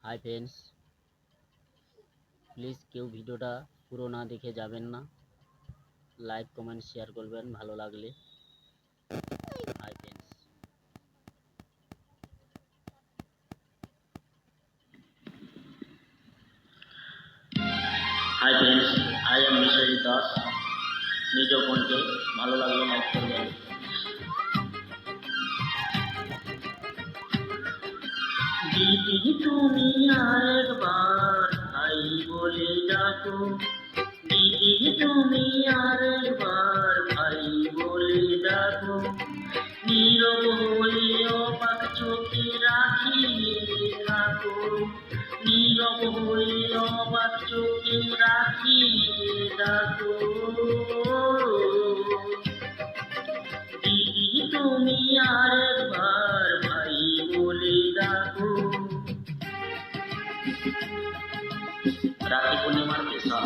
Hi friends, please কেউ ভিডিওটা পুরো না দেখে যাবেন না। লাইক কমেন্ট শেয়ার করবেন ভালো লাগলে। Hi friends, I am Biswajit Das. নিজ কণ্ঠে ভালো লাগলে লাইক করবেন। দিদি তুমি আরেকবার ভাই বলে ডাকো, দিদি তুমি আরেকবার ভাই বলে ডাকো। নীরব হয়ে অবাক চোখে রাখিয়ে থাকো, নীরব হয়ে অবাক চোখে রাখিয়ে ডাকো। দিদি তুমি আরেকবার ভাই বলে ডাকো। রাখি পূর্ণিমার পেশা।